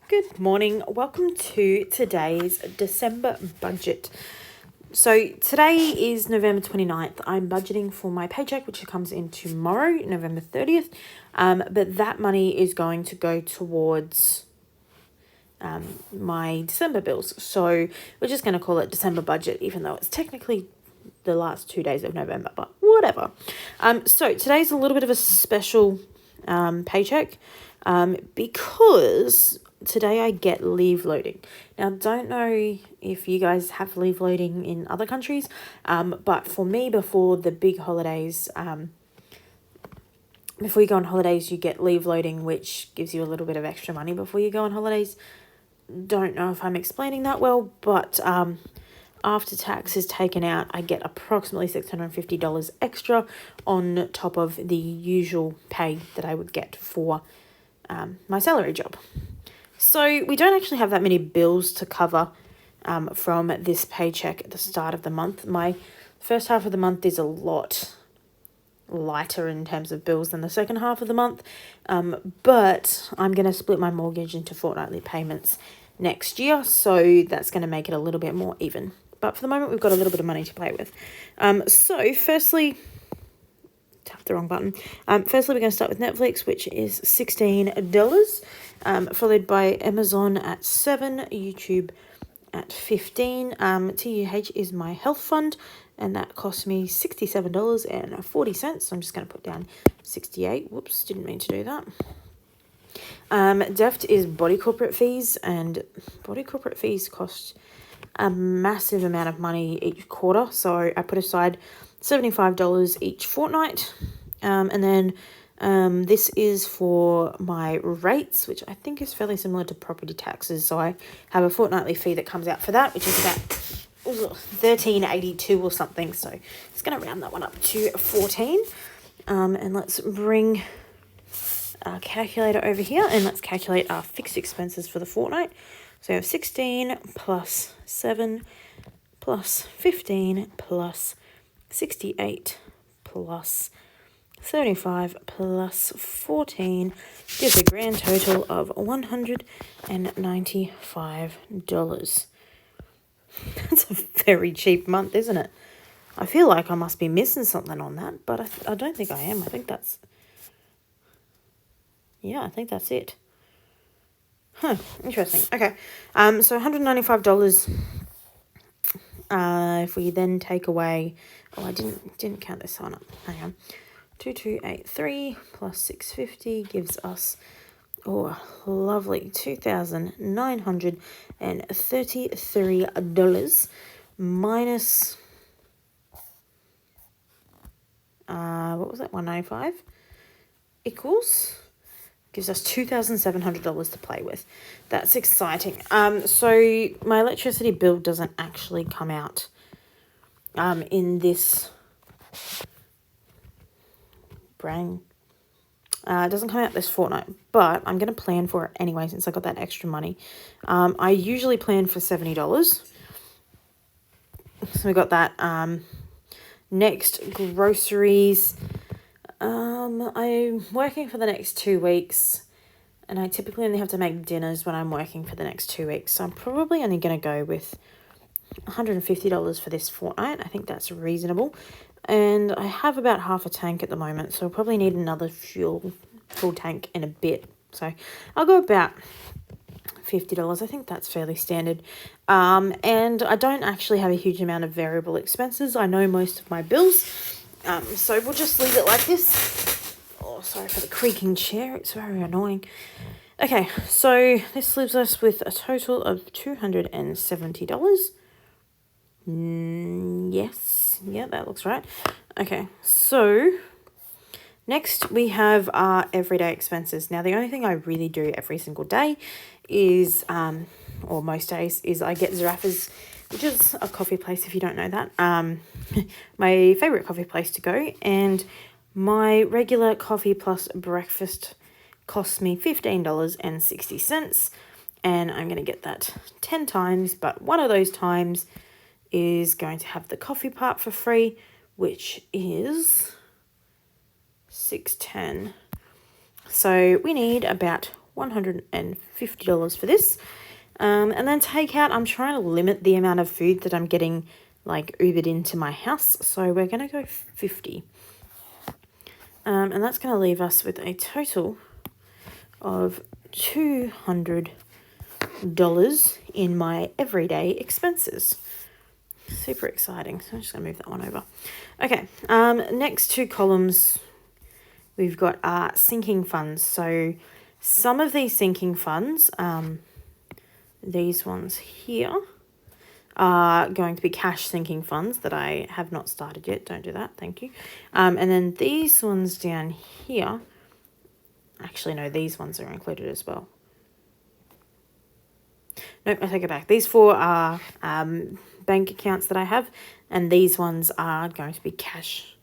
Good morning. Welcome to today's December budget. So today is November 29th. I'm budgeting for my paycheck, which comes in tomorrow, November 30th. But that money is going to go towards my December bills. So we're just going to call it December budget, even though it's technically the last 2 days of November, but whatever. So today's a little bit of a special paycheck because today I get leave loading. Now, don't know if you guys have leave loading in other countries, but for me, before the big holidays, before you go on holidays, you get leave loading, which gives you a little bit of extra money before you go on holidays. Don't know if I'm explaining that well, but after tax is taken out, I get approximately $650 extra on top of the usual pay that I would get for my salary job. So we don't actually have that many bills to cover from this paycheck at the start of the month. My first half of the month is a lot lighter in terms of bills than the second half of the month, but I'm going to split my mortgage into fortnightly payments next year, so that's going to make it a little bit more even. But for the moment, we've got a little bit of money to play with. So firstly, tapped the wrong button. Firstly, we're going to start with Netflix, which is $16, followed by Amazon at $7, YouTube at $15. TUH is my health fund, and that cost me $67.40. So I'm just going to put down 68. Whoops, didn't mean to do that. Deft is body corporate fees, and body corporate fees cost a massive amount of money each quarter. So I put aside $75 each fortnight. And then this is for my rates, which I think is fairly similar to property taxes. So I have a fortnightly fee that comes out for that, which is about $13.82 or something. So it's going to round that one up to 14. And let's bring our calculator over here, and let's calculate our fixed expenses for the fortnight. So we have 16 plus 7 plus 15 plus 68 plus 75 plus 14 gives a grand total of $195. That's a very cheap month, isn't it? I feel like I must be missing something on that, but I don't think I am. I think that's it. Interesting. Okay. So $195. If we then take away, I didn't count this one up. Hang on. 2283 plus 650 gives us lovely $2,933 minus what was that, 195 equals, gives us $2,700 to play with. That's exciting. So my electricity bill doesn't actually come out in this it doesn't come out this fortnight, but I'm going to plan for it anyway since I got that extra money. I usually plan for $70. So we got that. Next, groceries. I'm working for the next 2 weeks, and I typically only have to make dinners when I'm working for the next 2 weeks. So I'm probably only going to go with $150 for this fortnight. I think that's reasonable. And I have about half a tank at the moment, so I'll probably need another full tank in a bit. So I'll go about $50. I think that's fairly standard. And I don't actually have a huge amount of variable expenses. I know most of my bills. So we'll just leave it like this. Oh, sorry for the creaking chair. It's very annoying. Okay, so this leaves us with a total of $270. Yes, yeah, that looks right. Okay, so next we have our everyday expenses. Now, the only thing I really do every single day is, or most days, is I get Zaraffa's, which is a coffee place if you don't know that. My favourite coffee place to go, and my regular coffee plus breakfast costs me $15.60, and I'm going to get that 10 times, but one of those times is going to have the coffee part for free, which is $6.10. So we need about $150 for this. And then takeout, I'm trying to limit the amount of food that I'm getting like Ubered into my house. So we're going to go 50. And that's going to leave us with a total of $200 in my everyday expenses. Super exciting. So I'm just going to move that one over. Okay, next two columns, we've got sinking funds. So some of these sinking funds, these ones here, are going to be cash sinking funds that I have not started yet. Don't do that. Thank you. And then these ones down here, actually, no, these ones are included as well. Nope, I take it back. These four are bank accounts that I have, and these ones are going to be cash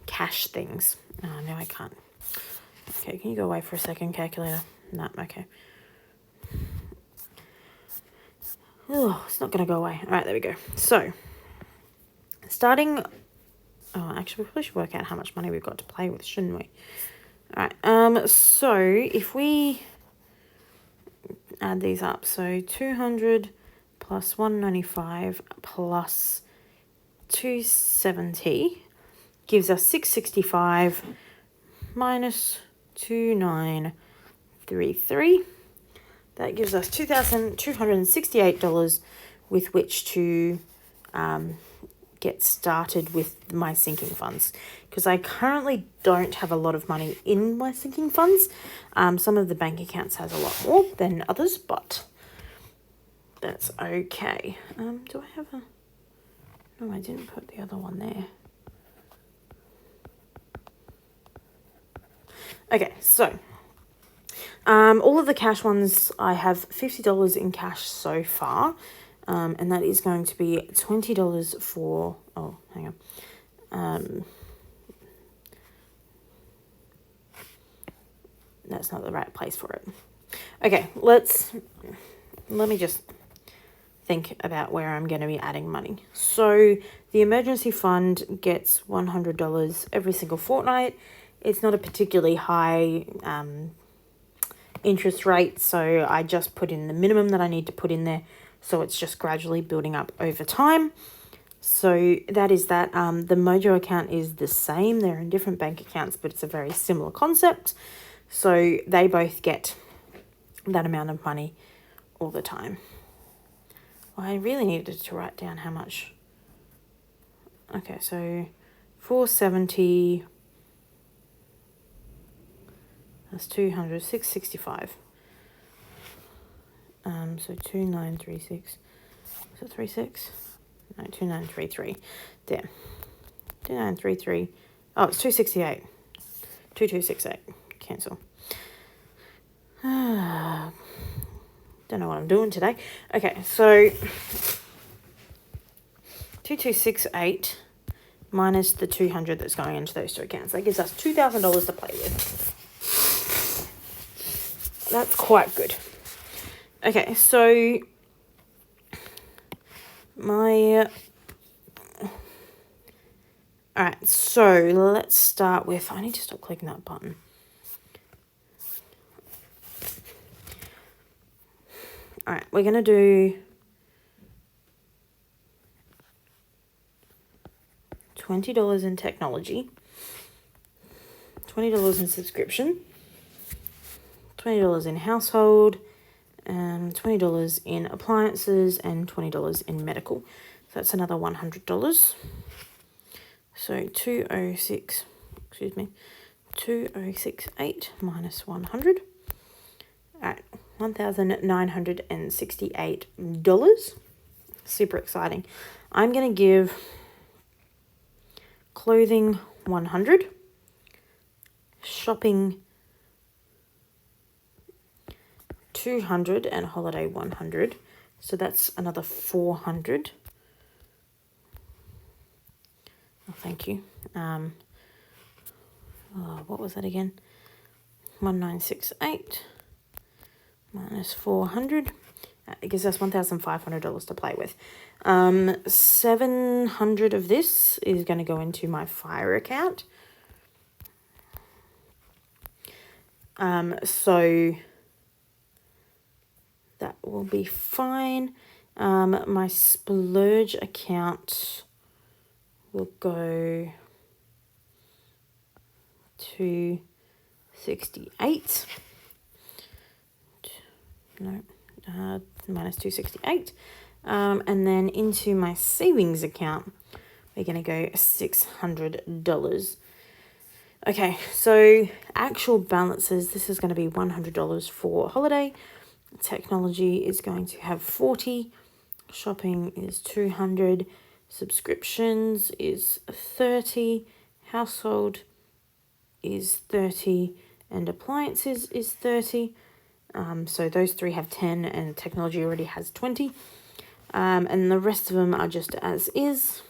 things. Oh, no, I can't. Okay, can you go away for a second, calculator? No, okay. Oh, it's not going to go away. All right, there we go. So, starting... Oh, actually, we probably should work out how much money we've got to play with, shouldn't we? All right, so if we add these up, so 200 plus 195 plus 270 gives us 665 minus 2933. That gives us $2,268 with which to get started with my sinking funds, because I currently don't have a lot of money in my sinking funds. Some of the bank accounts has a lot more than others, but that's okay. Do I have a... No, I didn't put the other one there. Okay, so all of the cash ones, I have $50 in cash so far, and that is going to be $20 for... Oh, hang on. That's not the right place for it. Okay, let me just think about where I'm going to be adding money. So the emergency fund gets $100 every single fortnight. It's not a particularly high interest rate, so I just put in the minimum that I need to put in there, so it's just gradually building up over time. So that is that. The Mojo account is the same. They're in different bank accounts, but it's a very similar concept. So they both get that amount of money all the time. Well, I really needed to write down how much. Okay, so 470 that's 200, 665. So 2936. Is it 36? No, 2933. There. 2933. Oh, it's 268. 2268. Cancel. Don't know what I'm doing today. Okay, so 2268 minus the 200 that's going into those two accounts. That gives us $2,000 to play with. That's quite good. Okay, so my... Alright, so let's start with... I need to stop clicking that button. Alright, we're going to do $20 in technology, $20 in subscription, $20 in household, and $20 in appliances, and $20 in medical. So that's another $100. So 2068 minus 100. All right, $1,968. Super exciting. I'm going to give clothing 100, shopping 200, and holiday 100. So that's another 400. Oh, thank you. What was that again? 1968 minus 400. It gives us $1,500 to play with. 700 of this is going to go into my fire account. So that will be fine. My splurge account will go to 68. No, minus 268. And then into my savings account, we're going to go $600. Okay, so actual balances, this is going to be $100 for holiday. Technology is going to have 40. Shopping is 200. Subscriptions is 30. Household is 30. And appliances is 30. So those three have 10 and technology already has 20. And the rest of them are just as is.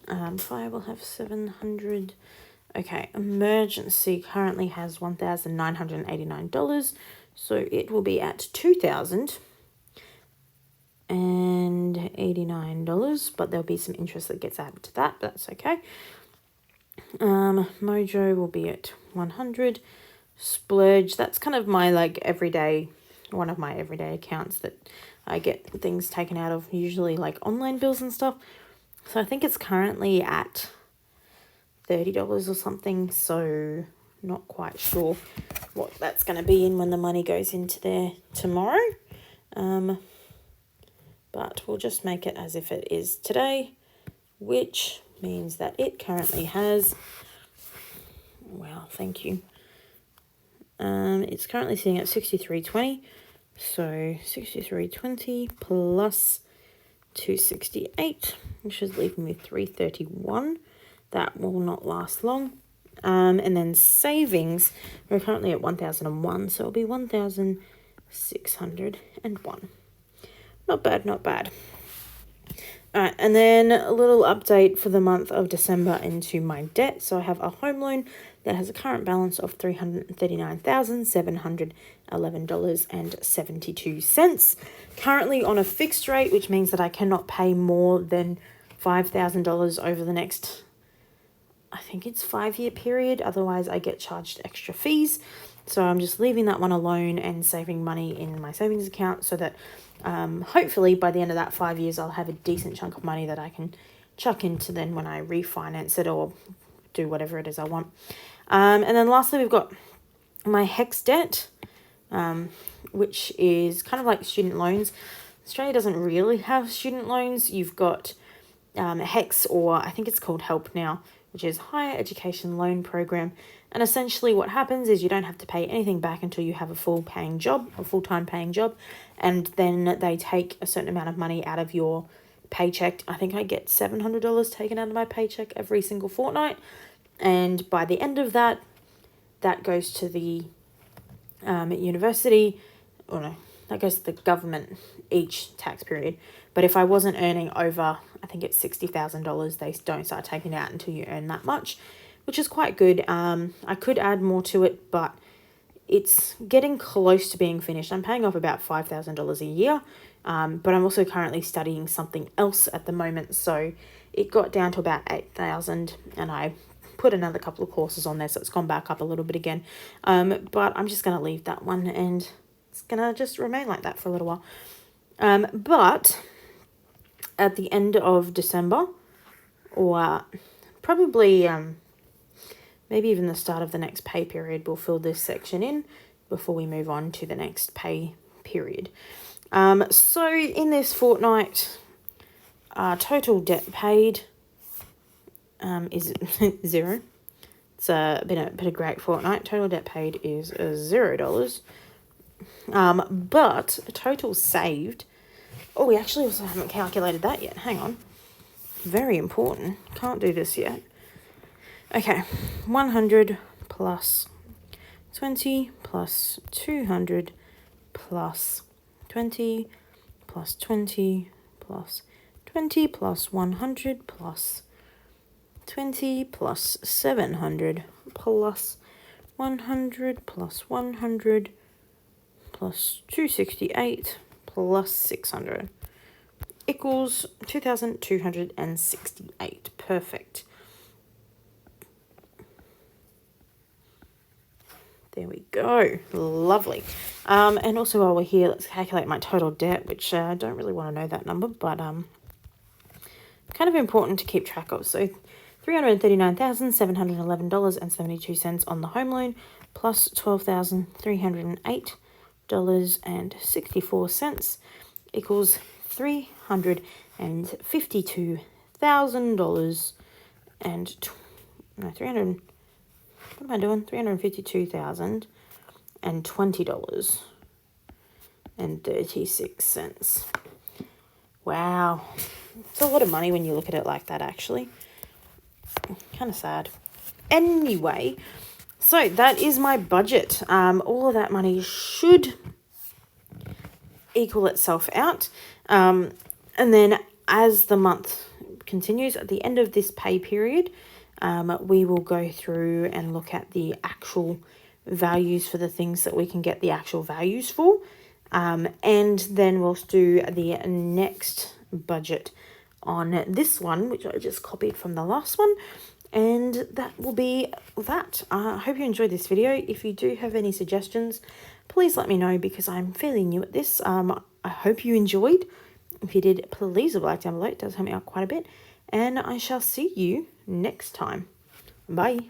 Fire will have 700. Okay, emergency currently has $1,989. So it will be at $2,089, but there'll be some interest that gets added to that, but that's okay. Mojo will be at 100. Splurge, that's kind of my one of my everyday accounts that I get things taken out of, usually like online bills and stuff. So I think it's currently at $30 or something, so not quite sure what that's going to be in when the money goes into there tomorrow. But we'll just make it as if it is today, which means that it currently has, well, thank you. It's currently sitting at 63.20, so 63.20 plus 268, which is leaving me 331. That will not last long. And then savings, we're currently at 1,001, so it'll be 1,601. Not bad, not bad. Alright, and then a little update for the month of December into my debt. So I have a home loan that has a current balance of $339,711.72. Currently on a fixed rate, which means that I cannot pay more than $5,000 over the next, I think it's 5-year period. Otherwise, I get charged extra fees. So I'm just leaving that one alone and saving money in my savings account so that hopefully by the end of that 5 years, I'll have a decent chunk of money that I can chuck into then when I refinance it or do whatever it is I want. And then lastly, we've got my HEX debt, which is kind of like student loans. Australia doesn't really have student loans. You've got HEX, or I think it's called HELP now, which is Higher Education Loan Program. And essentially what happens is you don't have to pay anything back until you have a full-time paying job. And then they take a certain amount of money out of your paycheck. I think I get $700 taken out of my paycheck every single fortnight. And by the end of that, that goes to the university, or no, that goes to the government each tax period. But if I wasn't earning over, I think it's $60,000, they don't start taking it out until you earn that much, which is quite good. I could add more to it, but it's getting close to being finished. I'm paying off about $5,000 a year, but I'm also currently studying something else at the moment, so it got down to about $8,000, and I put another couple of courses on there, so it's gone back up a little bit again. But I'm just going to leave that one, and it's going to just remain like that for a little while. But at the end of December, or probably maybe even the start of the next pay period, we'll fill this section in before we move on to the next pay period. So in this fortnight, total debt paid is 0. It's been a great fortnight. Total debt paid is $0. But total saved, oh, we actually also haven't calculated that yet. Hang on. Very important. Can't do this yet. Okay, 100 plus 20 plus 200 plus 20 plus 20 plus 20 plus 100 plus 20 plus 700 plus 100 plus 100 plus 268 plus 600 equals 2,268. Perfect. There we go. Lovely. And also while we're here, let's calculate my total debt, which I don't really want to know that number, but kind of important to keep track of. So $339,711.72 on the home loan, plus $12,308.64 equals $352,000 and what am I doing? $352,020.36. Wow. It's a lot of money when you look at it like that, actually. Kind of sad. Anyway, so that is my budget. All of that money should equal itself out. And then as the month continues, at the end of this pay period, we will go through and look at the actual values for the things that we can get the actual values for. And then we'll do the next budget on this one, which I just copied from the last one. And that will be that. I hope you enjoyed this video. If you do have any suggestions, please let me know, because I'm fairly new at this. I hope you enjoyed. If you did, please leave a like down below. It does help me out quite a bit. And I shall see you next time. Bye.